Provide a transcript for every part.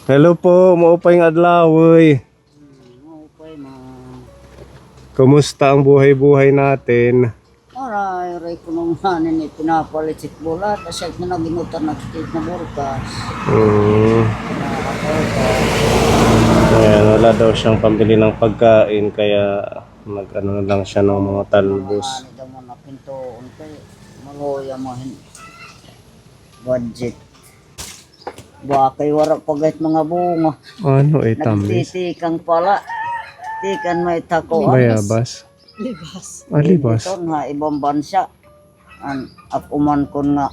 Hello po, maupay nga adlaw. Okay, ma. Kumusta ang buhay-buhay natin? Aray ko nung hanin pinapalitik bulat. Asay na naginutan na state na burkas. Ayan, wala daw siyang pambili ng pagkain kaya nag-ano na lang siya ng mga talbos. Ano daw mo na pinto. Maluya mo budget. Bakay wara pagait mga bunga. Ano tamis? Nagtitikang pala. Tikan may tako. Bayabas? Libas. Libas? Ito nga ibang bansa. Apuman ko nga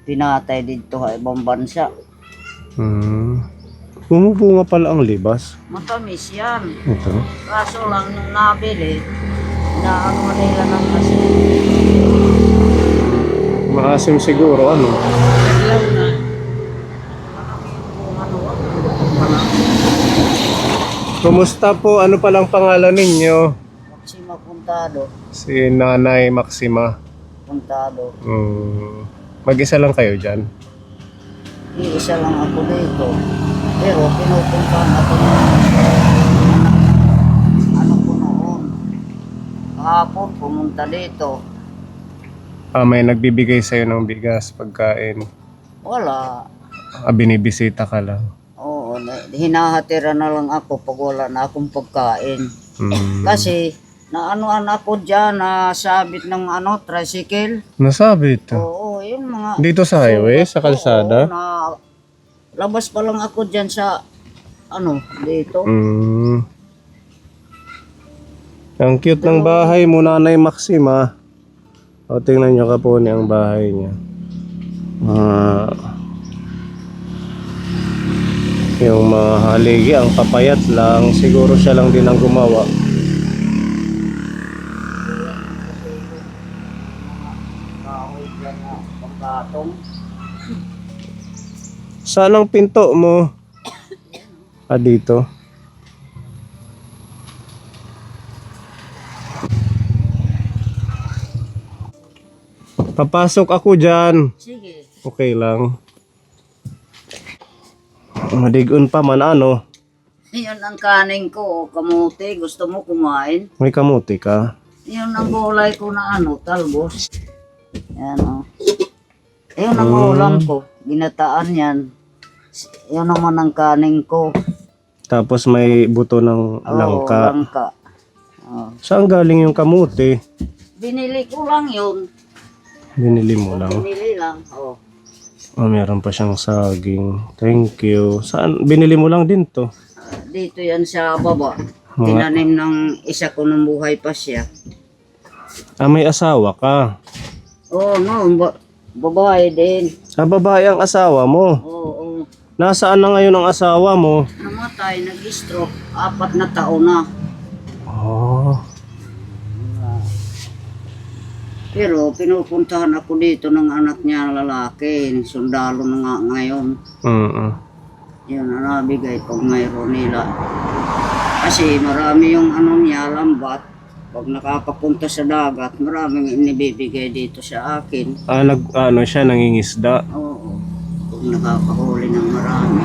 pinatay dito ha ibang bansa. Bumubunga pala ang libas. Matamis yan. Ito? Kaso lang nung nabili, naano nila ng asin. Maasim siguro, ano? Naglaw na. Kumusta po? Ano palang pangalan ninyo? Maxima Puntado. Si Nanay Maxima. Puntado. Mag-isa lang kayo dyan? Iisa lang ako dito. Pero pinupuntahan ako ng ano ko noon. Kahapon pumunta dito. May nagbibigay sa'yo ng bigas, pagkain. Wala. Binibisita ka lang. Oo, hinahatira na lang ako pag wala na akong pagkain. Kasi naanoan ako dyan, nasabit ng tricycle. Nasabi ito? Oo, yun mga... Dito sa highway, sa kalsada? Oo, labas pa lang ako dyan sa dito. Ang cute ng bahay mo, Nanay Maxima. O, tingnan nyo ka po ang bahay niya. Yung mga haligi, ang papayat lang. Siguro siya lang din ang gumawa. Kahoy dyan na panggatong. Saan ang pinto mo? Dito. Papasok ako dyan. Sige. Okay lang. Madigon pa man Yan ang kanin ko, kamuti. Gusto mo kumain? May kamuti ka? Yan ang gulay ko na talbos. Yan Yan ang ulam ko. Ginataan yan. Yan naman ang kanin ko. Tapos may buto ng langka. Langka. Saan galing yung kamuti? Binili ko lang yun. Binili mo lang. Binili lang. Meron pa siyang saging. Thank you. Saan? Binili mo lang din to? Dito yan sa baba. Tinanim ng isa ko ng buhay pa siya. May asawa ka? Oo, babae din. Babae ang asawa mo? Oo. Nasaan na ngayon ang asawa mo? Namatay, nag-stroke. 4 na taon na. Pero pinupuntahan ako dito ng anak niya lalaki. Sundalo na nga ngayon. Yun ang nabigay pag mayroon nila. Kasi marami yung niya, lambat. Pag nakakapunta sa dagat, maraming inibibigay dito sa akin. Siya nangingisda? Oo. Pag nakakahuli ng marami.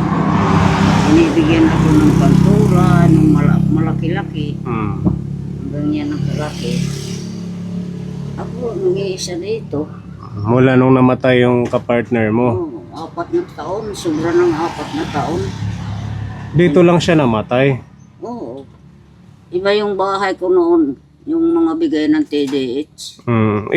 Inibigyan ako ng pantura, ng malaki-laki. Hanggang yan ang kalaki. Ako, nag-iisa dito. Mula nung namatay yung kapartner mo? 4 na taon. Sobra ng 4 na taon. Dito lang siya namatay? Oo. Iba yung bahay ko noon. Yung mga bigay ng TDH.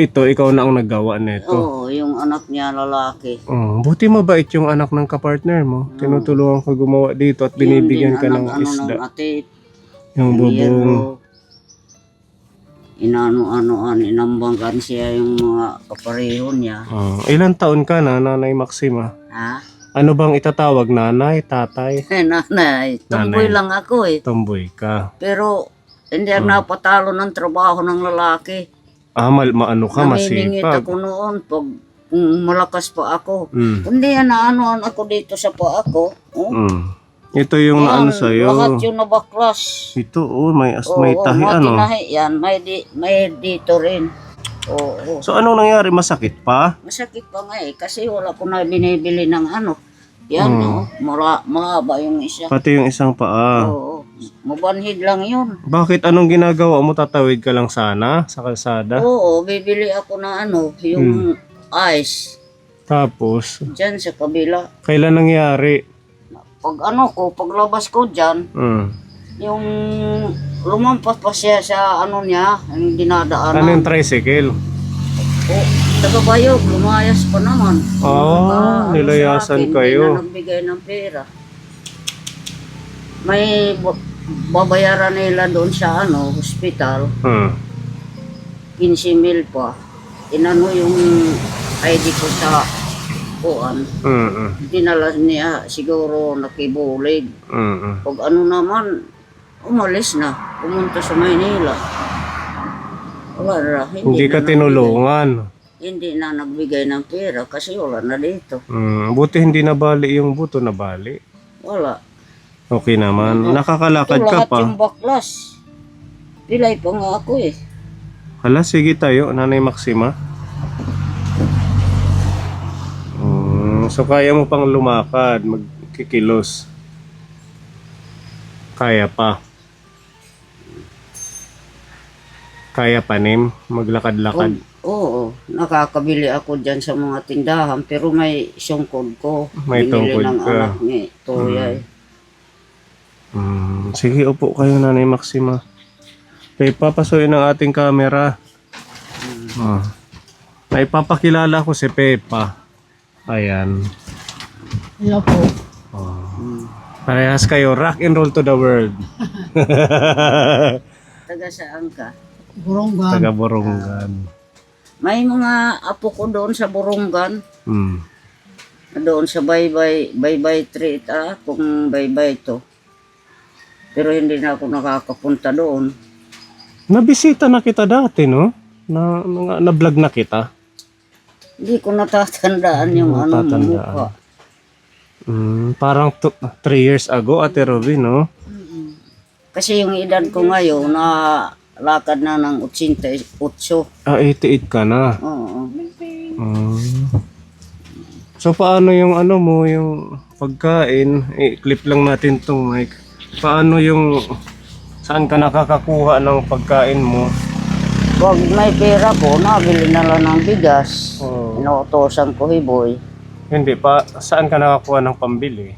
Ito, ikaw na ang naggawa nito? Oo, yung anak niya lalaki. Buti mabait yung anak ng kapartner mo. Tinutulungan ka gumawa dito at binibigyan ka ng isda. Ng atit. Yung bubong. Inambangkan siya yung mga kapareho niya. Ilan taon ka na, Nanay Maxima? Ha? Ano bang itatawag? Nanay? Tatay? Nanay. Tumboy lang ako Tomboy ka. Pero hindi ako napatalo ng trabaho ng lalaki. Maano ka, Naminingit masipag. ako noon pag malakas pa ako. Hindi naanuan ako dito sa pa ako. Ito yung naano sa'yo. Lahat yung nabaklas. Ito, may tahi tinahi yan. May dito rin. Oo. So anong nangyari? Masakit pa? Masakit pa nga kasi wala ko na binibili ng Yan, no? Mahaba yung isa. Pati yung isang paa. Oo. Mabanhid lang yun. Bakit anong ginagawa mo? Tatawid ka lang sana sa kalsada? Oo, bibili ako ng ano, yung ice. Tapos, Diyan sa kabila. kailan nangyari? Pag ano ko, paglabas ko dyan, Hmm. yung lumampas pa siya sa ano niya, yung dinadaanan. Ano yung tricycle? Oh, taga-bayog, lumayas pa naman. Nilayasan Hindi kayo. na nagbigay ng pera. May babayaran nila doon sa ano, hospital, Hmm. 15,000 pa. Inano yung ID ko sa kuan. Dinala niya siguro nakibulig. Pag ano naman, umalis na. Pumunta sa Maynila. Wala na. Hindi ka na tinulungan. Hindi na nagbigay ng pera kasi wala na dito. Buti hindi nabali yung buto, nabali. Wala. Okay naman. Ito Nakakalakad ka lahat pa. yung baklas. Pilay pa nga ako eh. Hala, sige tayo, Nanay Maxima. So kaya mo pang lumakad, magkikilos. Kaya pa. Kaya pa, Nim, maglakad-lakad. Oo, nakakabili ako dyan sa mga tindahan pero may sungkod ko. May Binili tungkod ng ka. anak ni Toyay. Sige, upo kayo, Nanay Maxima. Papasukin ang ating camera. Naipapakilala ko si Pepa. Ayan. Hello po. Parehas kayo, rock and roll to the world. Taga saan ka? Buronggan. Taga Borongan. May mga apo ko doon sa Burunggan. Hmm. Doon sa Baybay Street, kung Baybay to. Pero hindi na ako nakakapunta doon. Nabisita na kita dati, no? Na-vlog na kita. Hindi ko natatandaan yung ano Natatandaan. mukha. Parang 3 years ago, Ate Robin, no? Kasi yung edad ko ngayon na lakad na ng 88. 88 ka na. Oo. So paano yung ano mo, yung pagkain? I-clip lang natin tong mic. Paano yung saan ka nakakakuha ng pagkain mo? Pag may pera ko, nabili na lang ng bigas. Oh. Inuutosan ko, hiboy. Hindi pa, saan ka nakakuha ng pambili?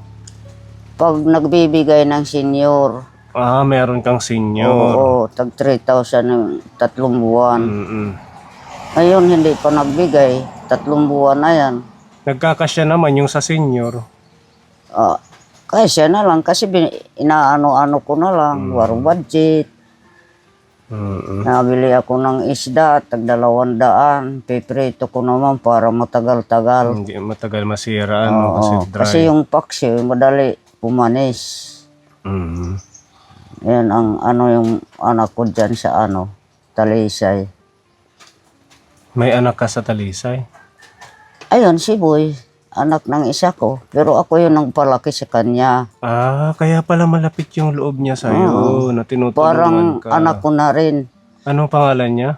Pag nagbibigay ng senior, Meron kang senior. oo, tag 3,000 ng 3 buwan. Ngayon, hindi pa nagbigay, 3 buwan na yan. Nagkakasya naman yung sa senior. Kaya na lang, kasi inaano-ano ko na lang, warong budget. Nabili ako ng isda, tag 200. Piprito ko naman para matagal-tagal. Hindi matagal masira, ano, kasi dry. Kasi yung paksi, madali pumanis. Yan ang ano yung anak ko dyan sa ano, Talisay. May anak ka sa Talisay? Ayun, si Boy, anak ng isa ko. Pero ako yung nagpalaki sa kanya. Kaya pala malapit yung loob niya sa'yo, na tinutulungan Parang ka. anak ko na rin. Anong pangalan niya?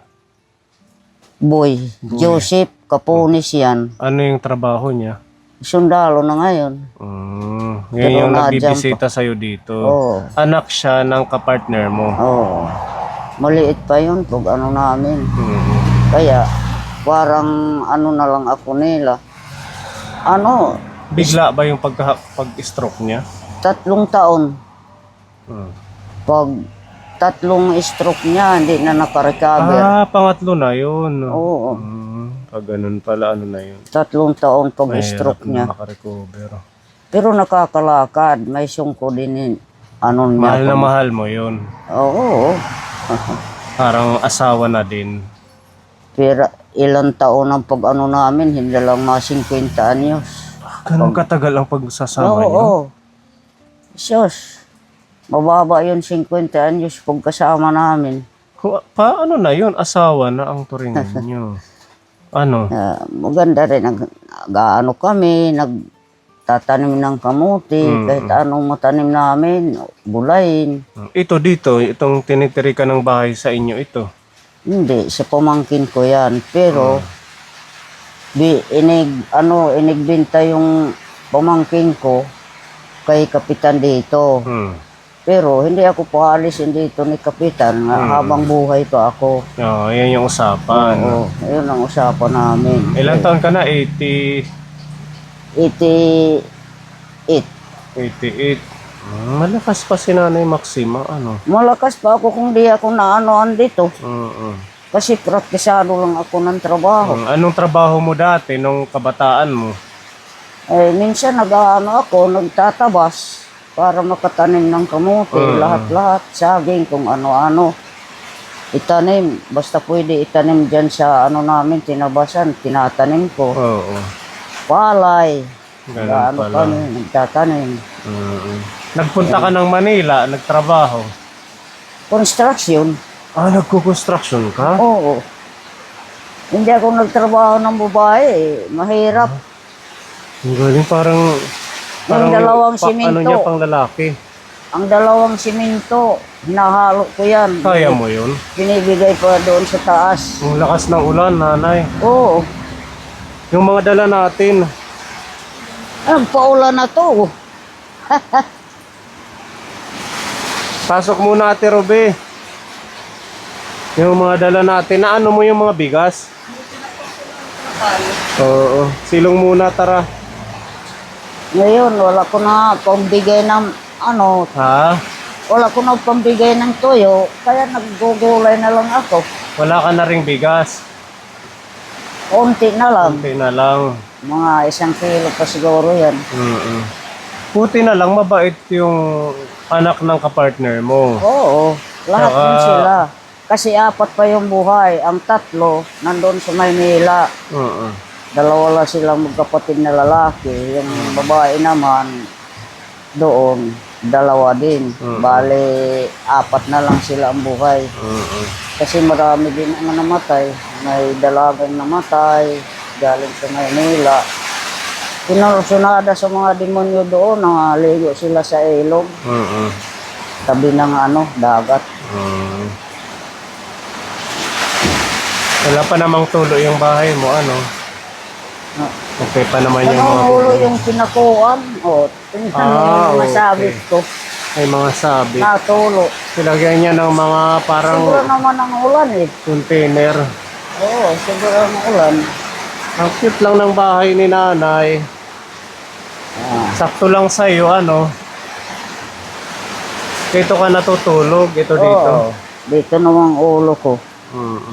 Boy, Joseph Capones yan. Ano yung trabaho niya? Sundalo na ngayon. Ngayon yung nandiyan nagbibisita sa'yo dito. Oo. Anak siya ng kapartner mo. Oo. Maliit pa yun pag ano namin. Kaya parang ano na lang ako nila. Ano, Bigla ba yung pag-stroke niya? 3 taon. Pag 3 stroke niya, hindi na nakarecover. Pangatlo na yun. Oo. Pag ganun pala, ano na yun. 3 taon pag Mahirap stroke na niya. makarecover. Pero nakakalakad, may sungko din ano niya. Mahal na mahal mo yun. Oo. Parang asawa na din. Pero ilang taon ang pag ano namin, hindi lang mga 50 anyos. Ganun katagal ang pagsasama niyo? Oo. Sus, mababa yun 50 anyos pag kasama namin. Paano na yun? Asawa na ang turingan niyo. Ano? Maganda rin, nag-ano kami, nagtatanim ng kamuti, kahit anong matanim namin, gulayin. Ito dito, itong tinitirikan ng bahay sa inyo ito. Hindi, sa pamangkin ko yan. Pero, inigbenta yung pamangkin ko kay kapitan dito. Pero hindi ako paalis dito ni kapitan habang buhay pa ako. Oo, yan yung usapan. Oo, yun ang usapan namin. Ilang taon ka na? 80... 88. 88. Malakas pa si Nanay Maxima, ano? Malakas pa ako kung di ako naanoan dito. Oo. Kasi praktisado lang ako ng trabaho. Anong trabaho mo dati nung kabataan mo? Eh, minsan nag-ano ako, nagtatabas para makatanim ng kamote, lahat-lahat, saging, kung ano-ano. Itanim, basta pwede itanim dyan sa ano namin, tinabasan, tinatanim ko. Oo. Palay, Ganun ano pala. kami, nagtatanim. Nagpunta ka ng Manila, nagtrabaho. Construction, Nagko-construction ka? oo. Hindi ako nagtrabaho ng babae, mahirap. Ang galing, parang Yung dalawang ano simento. niya pang lalaki. Ang dalawang simento, hinahalo ko yan. Kaya mo yun? Binibigay pa doon sa taas. Ang lakas ng ulan, Nanay. Oo, Yung mga dala natin. paulan na to. Pasok muna, Ate Robe. Yung mga dala natin. Na ano mo yung mga bigas? Oo. Silong muna, tara. Ngayon, wala ko na pambigay ng ano, Ha? wala ko na pambigay ng toyo, kaya naggugulay na lang ako. Wala ka na ring bigas. Konti na lang. Okay na lang. Mga 1 kilo pa siguro yan. Puti na lang, mabait yung anak ng kapartner mo. Oo, lahat Saka- din sila. Kasi 4 pa yung buhay. Ang 3, nandun sa Maynila. Oo. 2 lang silang magkapatid na lalaki. Yung babae naman, doon, 2 din. Bale, 4 na lang sila ang buhay. Kasi marami din ang namatay. May dalagang namatay, galing sa Maynila. Pinarsunada sa mga demonyo doon, nangaligo sila sa ilog, tabi ng dagat. Wala pa namang tulo yung bahay mo, ano? Okay pa naman yung mga... Nanunulo yung pinakuan. O, tingnan mo yung mga sabit ko. May mga sabit. Natulo. Silagyan niya ng mga parang Siguro naman ang ulan eh. container. Oo, siguro ang ulan. Ang cute lang ng bahay ni Nanay. Sakto lang sa'yo, ano? Dito ka natutulog, ito dito. Oo, dito naman ang ulo ko. Mm.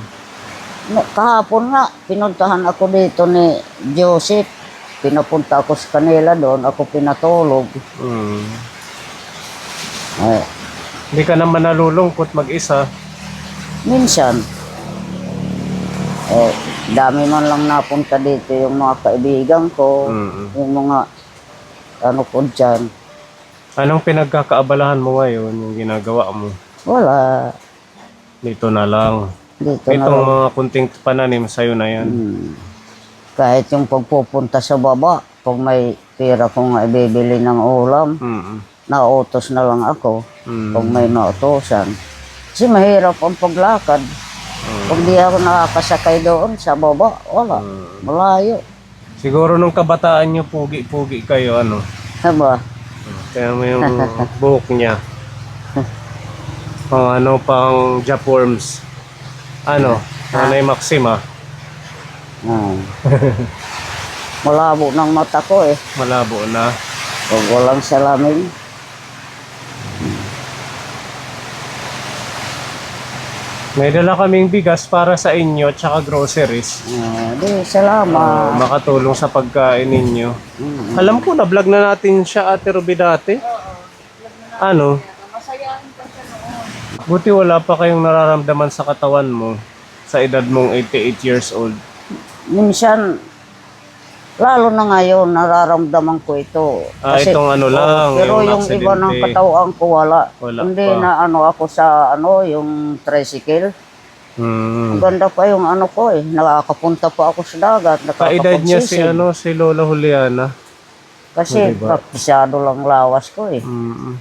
Kahapon nga, pinuntahan ako dito ni Joseph. Pinapunta ako sa kanila doon, ako pinatulog. Ay, Hindi ka naman nalulungkot mag-isa. minsan, dami man lang napunta dito yung mga kaibigan ko, yung mga ko dyan. Anong pinagkakaabalahan mo ngayon, yung ginagawa mo? Wala, Dito na lang. dito na Itong lang. mga kunting pananim sa'yo na yan. Kahit yung pagpupunta sa baba, pag may pera kong ibibili ng ulam, nautos na lang ako pag may nautosan. Kasi mahirap ang paglakad. Pag di ako nakakasakay doon sa baba, wala. Malayo. Siguro nung kabataan nyo, pugi-pugi kayo, ano? Diba? Kaya mo yung buhok niya. Pang ano, pang japworms. Ano? Nanay Maxima. Malabo ng mata ko eh. Malabo na. Pag walang salamin. May dala kaming bigas para sa inyo tsaka groceries. Di, salamat. Makatulong sa pagkain ninyo. Alam ko, na-vlog na natin siya, Ate Ruby, dati. Ano? Buti wala pa kayong nararamdaman sa katawan mo sa edad mong 88 years old. Minsan, lalo na ngayon, nararamdaman ko ito. Itong ano lang, pero yung yung iba ng aksidente. katawan ko wala. Wala Hindi pa. na ako sa yung tricycle. Ang ganda pa yung ko eh. Nakakapunta pa ako sa dagat. Kaedad niya si nakakapagsisid. si Lola Juliana. Kasi diba? praktisado lang lawas ko eh.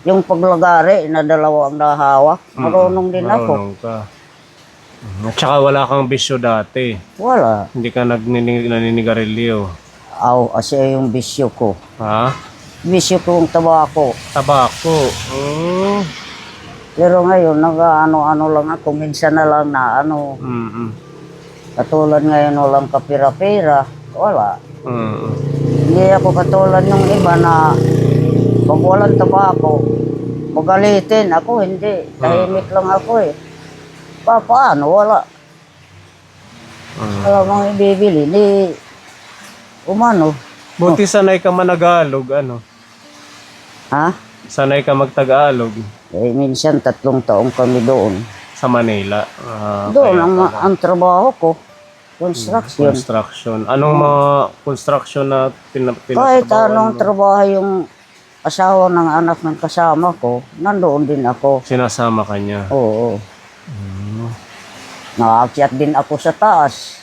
Yung paglagari na 2 ang nahawak, marunong din ako. Marunong ka. At saka wala kang bisyo dati. Wala. Hindi ka naninigarilyo. Siya yung bisyo ko. Ha? Bisyo ko yung tabako. Tabako. Oh. Pero ngayon, nag-ano-ano lang ako. Minsan na lang na ano. Mm. Katulad ngayon, walang kapira-pira. Wala. Mm. Hindi ako katulad ng iba na pag walang tabako, magalitin. Ako hindi. Tahimik lang ako eh. Paano? Wala. Wala mga ibibili. Hindi. Umano. Buti sanay ka managalog, ano? Ha? Sanay ka magtagalog Eh, minsan 3 taong kami doon. sa Manila. Doon, Kaya ang trabaho ko, construction. construction. Anong mga construction na Kahit pinatrabahoan anong mo? trabaho yung asawa ng anak ng kasama ko, nandoon din ako. Sinasama ka niya. Oo. Nakaakyat din ako sa taas.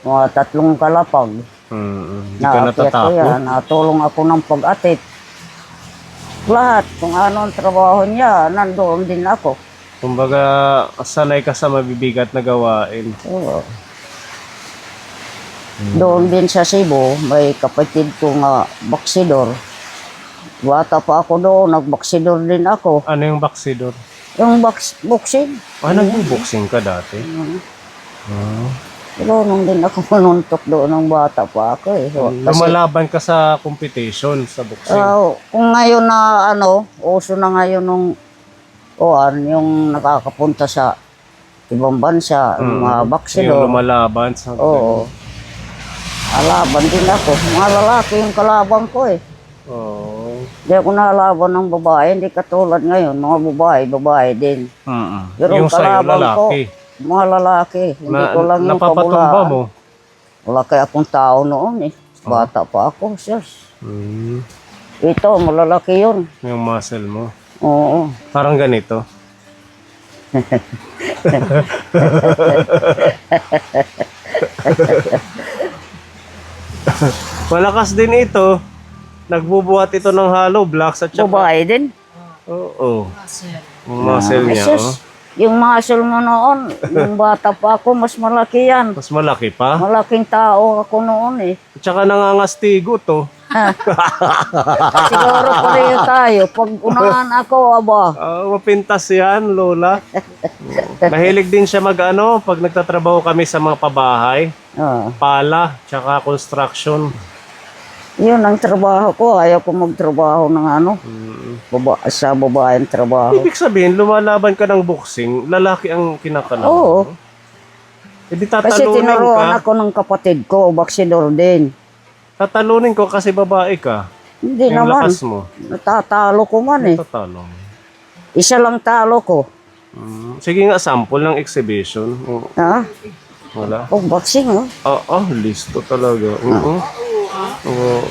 Mga 3 kalapag. Hindi ka Naakyat ko natatakot? yan. Natulong ako ng pag-atit. Lahat, kung ano ang trabaho niya, nandoon din ako. Kumbaga, sanay ka sa mabibigat na gawain. Oo. Doon din sa Cebu, may kapatid ko nga baksidor. Bata pa ako doon, nagbaksidor din ako. Ano yung baksidor? Yung boxing. Nagbo-boxing ka dati? Pero nung din ako manuntok doon ng bata pa ako eh. Lumalaban ka sa competition sa boxing? Kung ngayon na uso na ngayon nung yung nakakapunta sa ibang bansa, yung mga Yung baksidor. lumalaban sa... Oo. Alaban din ako. Mga lalaki yung kalaban ko eh. Oo. Hindi ako nalaban ng babae, hindi katulad ngayon. Mga babae din. Pero Yung sa'yo, kalaban ko, lalaki. mga lalaki. Hindi ko lang yung Napapatumba kabulaan. mo? Wala kaya akong tao noon eh. Bata pa ako, sis. Ito, malalaki yun. Yung muscle mo. Oo. Parang ganito. Malakas din ito. Nagbubuhat ito ng hollow blocks at saka... Babae din. Oo. Yung muscle niya, Sus, yung muscle mo noon, yung bata pa ako, mas malaki yan. Mas malaki pa. Malaking tao ako noon eh. At saka nangangastigo to. Siguro pareho tayo. Pag unahan ako, aba. Mapintas yan, Lola. Mahilig din siya pag nagtatrabaho kami sa mga pabahay. Pala, tsaka construction. Yun ang trabaho ko. Ayaw ko magtrabaho ng sa babaeng trabaho. Ibig sabihin, lumalaban ka ng boxing, lalaki ang kinakalaban. Oo. E di Kasi tatalunin tinuruan ka. ako ng kapatid ko, baksidor din. Tatalunin ko kasi babae ka. Hindi Yung naman. lakas mo. Natatalo ko man eh. Tatalo. Isa lang talo ko. Sige nga, sample ng exhibition. Ha? Wala. Boxing Listo talaga.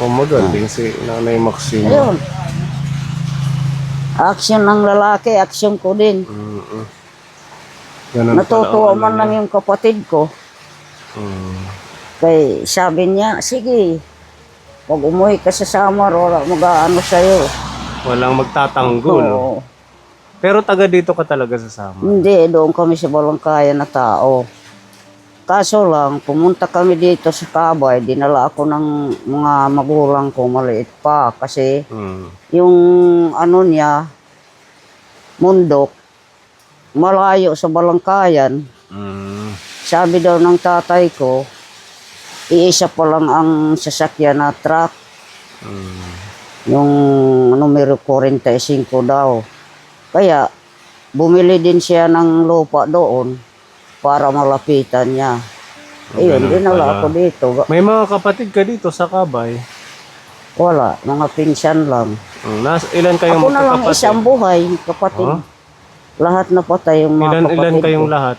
Magaling si Nanay Maxine. Ayun. Action ng lalaki, action ko din. Ganun Natutuwa pala ang man lang yung kapatid ko. Kay sabi niya, sige, pag umuwi ka sa summer, wala mag-aano sa'yo. Walang magtatanggol. Oo. Pero taga dito ka talaga sa Sama. Hindi, doon kami sa Balangkaya na tao. Kaso lang, pumunta kami dito sa Kabay, dinala ako ng mga magulang ko, maliit pa. Kasi yung niya, Mundok, malayo sa Balangkayan. Sabi daw ng tatay ko, iisa pa lang ang sasakyan na truck. Yung numero 45 daw. Kaya, bumili din siya ng lupa doon para malapitan niya. Ayun, dinala ako dito. May mga kapatid ka dito sa Kabay. Wala, mga pinsan lang. Ilan kayong Ako na lang magkakapatid? isang buhay, kapatid. Lahat na patay yung mga kapatid Ilan kayong ko. lahat?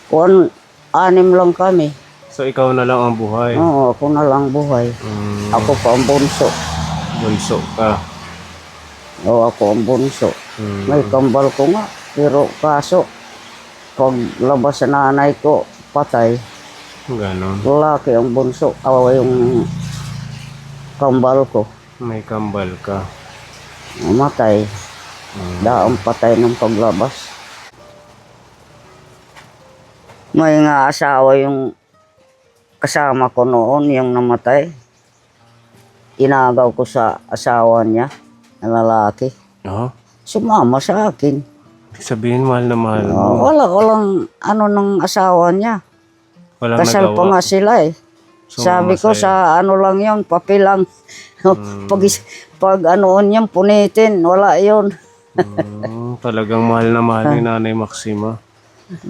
6 lang kami. So ikaw na lang ang buhay. Oo, ako na lang buhay. Ako pa ang bunso. Bunso ka. Oo, ako ang bunso. May kambal ko nga. Pero kaso, pag labas sa nanay ko, patay. Ganon. Lalaki ang bunso. Yung kambal ko. May kambal ka. Namatay. Daang patay ng paglabas. May nga asawa yung kasama ko noon, yung namatay. inagaw ko sa asawa niya, na lalaki. Oh, Sumama sa akin. sabihin mahal na mahal mo. Walang ano ng asawa niya. Walang Kasal pa nga nagawa. sila eh. Sabi ko sa ano lang yun, papel lang. Pag anoon yan, punitin, wala yun. Talagang mahal na mahal ni Nanay Maxima.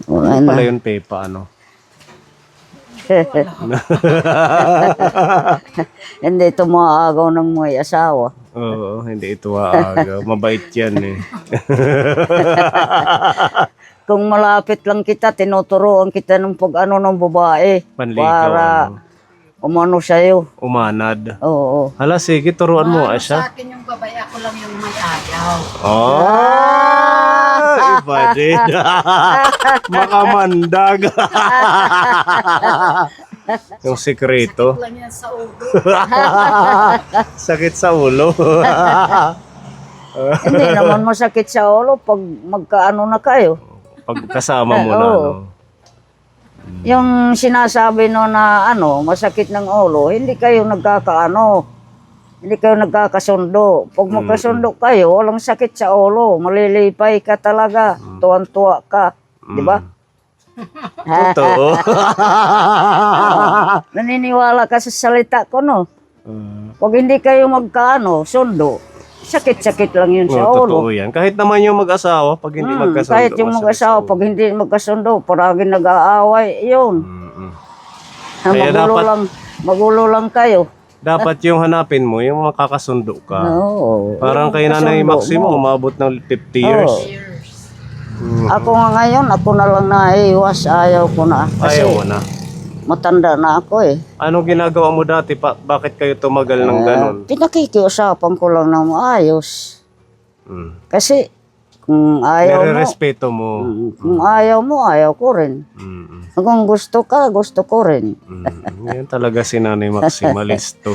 Wala Ano na. pala yun, Pepa, ano? Hindi tumaagaw ng may asawa. Oo, hindi ito aagaw. Mabait yan eh. Kung malapit lang kita, tinuturoan kita ng pag ano ng babae. Panligaw, Para ano? umano sa'yo. Umanad. Oo. Hala, sige, turuan mo Sa siya. akin yung babae, ako lang yung may ayaw. Oh, iba din. Makamandag. Yung sikreto. Lang yan sa ulo. Sakit sa ulo. Hindi naman masakit sa ulo pag magkaano na kayo. Pag kasama mo na, Oo. no? Yung sinasabi no na ano, masakit ng ulo, hindi kayo nagkakaano. Hindi kayo nagkakasundo. Pag magkasundo kayo, walang sakit sa ulo. Malilipay ka talaga. Tuwan-tuwa ka. Di ba? Totoo. Naniniwala ka sa salita ko, no? Pag hindi kayo magkaano, sundo, sakit-sakit lang yun sa Oo, ulo. totoo yan. Kahit naman yung mag-asawa, pag hindi magkasundo. Kahit yung masakit mag-asawa, sa ulo. pag hindi magkasundo, parang nag-aaway, yun. Kaya Magulo lang kayo. Dapat yung hanapin mo, yung makakasundo ka. Oo. Parang kay Nanay Kasundo Maximo, mo. umabot ng 50 years. Ako nga ngayon, ako na lang naiiwas. Ayaw ko na. Kasi Ayaw mo na. matanda na ako eh. Anong ginagawa mo dati? Bakit kayo tumagal ng ganun? Pinakikiusapan ko lang na maayos. Mm. Kasi kung ayaw mo, Nire-respeto mo. kung ayaw mo, ayaw ko rin. Mm. Kung gusto ka, gusto ko rin. Yan talaga si Nanay Maximalisto.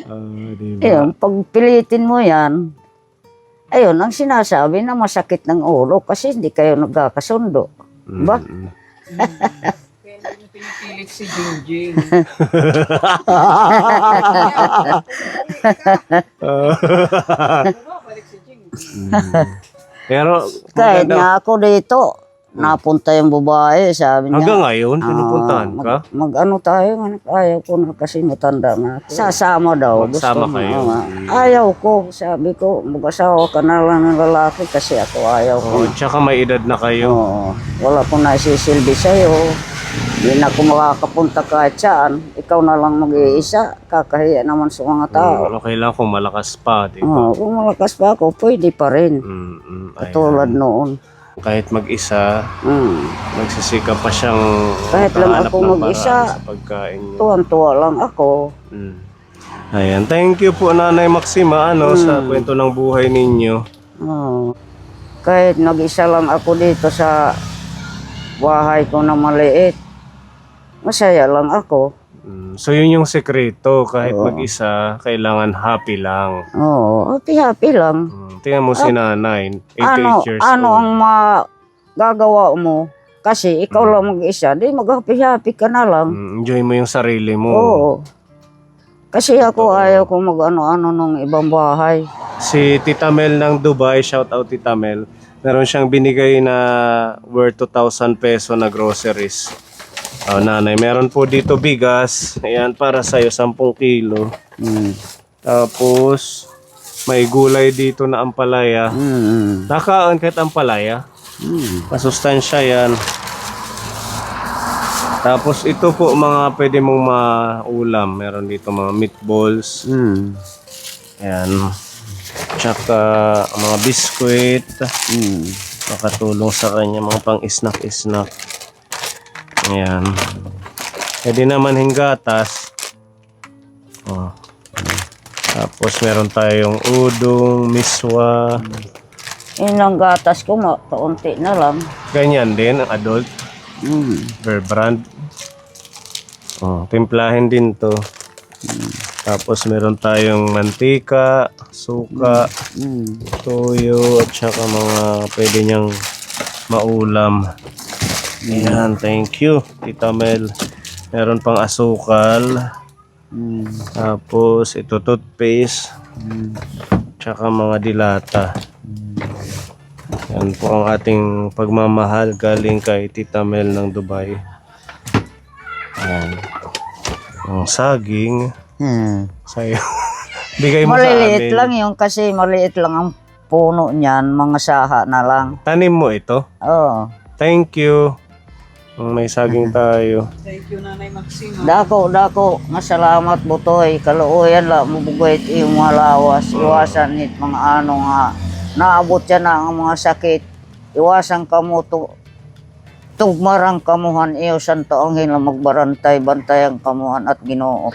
Diba? Ayun, pag pilitin mo yan, ayun, ang sinasabi na masakit ng ulo kasi hindi kayo nagkakasundo. Ba? Pinipilit si Jingjing. Pero Kahit maganda. nga ako dito, napunta yung babae, sabi niya. Hanggang ngayon, pinupuntahan ka? Mag-ano tayo, ayaw ko na kasi matanda na ako. Sasama daw. Magsama gusto mo, kayo. Ayaw ko, sabi ko, mag-asawa ka na lang ng lalaki kasi ako ayaw ko. Oh, tsaka may edad na kayo. Oo, wala ko nasisilbi sa'yo. Hindi na ako makakapunta kahit saan. Ikaw na lang mag-iisa, kakahiya naman sa mga tao. Okay lang kung malakas pa, di ba? Oo, kung malakas pa ako, pwede pa rin. Ayan. Katulad noon. Kahit mag-isa, Mm. nagsisikap pa siyang Kahit lang makahanap ako ng mag-isa, paraan sa pagkain niya. Tuwan-tuwa lang ako. Ayan, thank you po Nanay Maxima sa kwento ng buhay ninyo. Oo. Kahit nag-isa lang ako dito sa bahay ko na maliit, masaya lang ako. So yun yung sekreto, kahit mag-isa, kailangan happy lang. Oo, happy-happy lang. Tingnan mo si Nanay, 88 years Ano old. ang magagawa mo? Kasi ikaw lang mag-isa, di mag-happy-happy ka na lang. Enjoy mo yung sarili mo. Oo. Kasi ako ayaw ko mag-ano-ano nung ibang bahay. Si Tita Mel ng Dubai, shout out Tita Mel, meron siyang binigay na worth 2,000 peso na groceries. Nanay, meron po dito bigas. Ayan, para sa'yo, 10 kilo. Tapos, may gulay dito na ampalaya. Nakaon kahit ampalaya. Masustansya yan. Tapos, ito po mga pwede mong maulam. Meron dito mga meatballs. Ayan. Tsaka mga biskwit. Makatulong sa kanya mga pang snack-snack. Ayan. Pwede naman hinggatas. Tapos meron tayong udong, miswa. Yun ang gatas ko, kaunti na lang. Ganyan din, ang adult. Bear brand. Timplahin din to. Tapos meron tayong mantika, suka, toyo, at saka mga pwede niyang maulam. Ayan, thank you, Tita Mel. Meron pang asukal. Mm. Tapos ito toothpaste. Tsaka mga dilata. Yan po ang ating pagmamahal galing kay Tita Mel ng Dubai. Yan. Ang saging. Sa'yo. Bigay mo sa Maliliit amin. lang yun kasi maliit lang ang puno niyan, mga saha na lang. Tanim mo ito. Oo. Thank you. May saging tayo. Thank you, Nanay Maxima. Dako, masalamat butoy. Kaluoyan la, mabugayt yung mga lawas. Iwasan it mga ano nga. Naabot yan na ang mga sakit. Iwasan kamo to. Tugmarang kamuhan iyo santo ang hila magbarantay, bantayang kamuhan at Ginoo.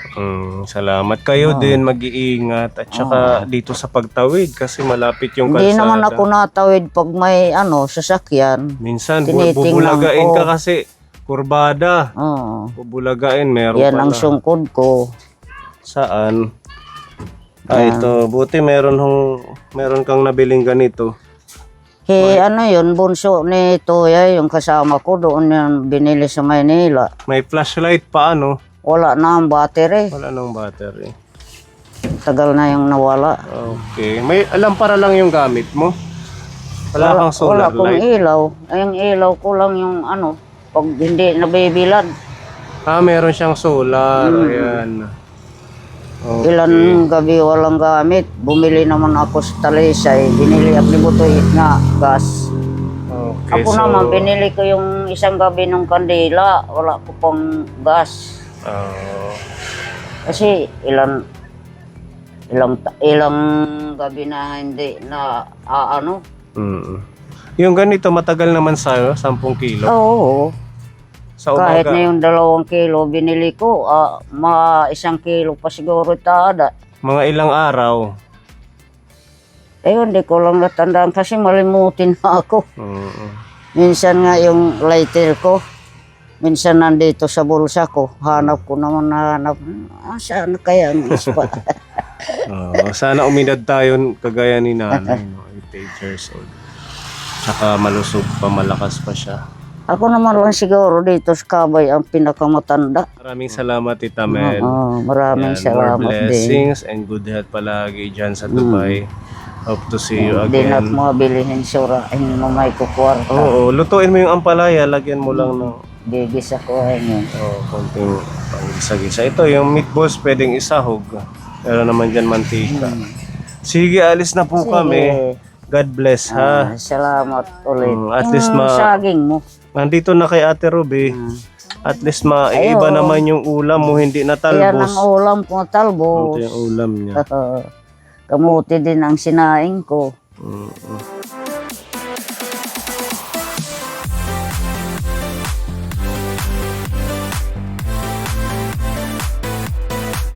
Salamat kayo din, mag-iingat. At saka dito sa pagtawid kasi malapit yung kalsada. Hindi naman ako natawid pag may ano, sasakyan. Minsan Tinitingnan bubulagain ko. ka kasi kurbada. Oo. Bubulagain, meron Yan ang pala. sungkod ko. Saan? Ito. Buti meron kang nabiling ganito. Ano yun, bunso ni Toya, yung kasama ko doon yung binili sa Maynila. May flashlight pa ano? Wala na ang battery. Wala nang battery. Tagal na yung nawala. Okay. May para lang yung gamit mo? Wala kang solar wala kong light? ilaw. Ay, yung ilaw ko lang yung ano, pag hindi nabibilad. Meron siyang solar. Ayan. Okay. Ilan gabi walang gamit. Bumili naman ako sa Talisay. Binili ako ni Butoy na gas. Okay, Ako naman, binili ko yung isang gabi ng kandila. Wala ko pang gas. Kasi ilang gabi na hindi na ano. Yung ganito, matagal naman sa'yo? 10 kilo? Oo. Sa Kahit umaga? na yung 2 kilo binili ko, 1 kilo pa siguro tada. Mga ilang araw? Hindi ko lang natandaan kasi malimutin na ako. Minsan nga yung lighter ko, minsan nandito sa bulsa ko, hanap ko naman saan kaya ang ispa? Sana umidad tayo kagaya ni nanay, 88 years old. Tsaka malusog pa, malakas pa siya. Ako naman lang siguro dito sa Kabay ang pinakamatanda. Maraming salamat, Tita Mel. Maraming Yan, salamat more din. blessings and good health palagi dyan sa Dubai. Hope to see you Hindi na again. mga bilihin sura, hindi mo may kukwarta. Oo, lutuin mo yung ampalaya, lagyan mo lang ng Gigis ako yun. konting pang-gisa-gisa. Ito, yung meatballs pwedeng isahog. Pero naman dyan mantika. Sige, alis na po kami. God bless, ha? Salamat ulit. At least Yung saging mo. Nandito na kay Ate Ruby. At least iba naman yung ulam mo, hindi na Yan talbos. ang ulam ko, talbos. Ito yung ulam niya. Kamuti din ang sinaing ko.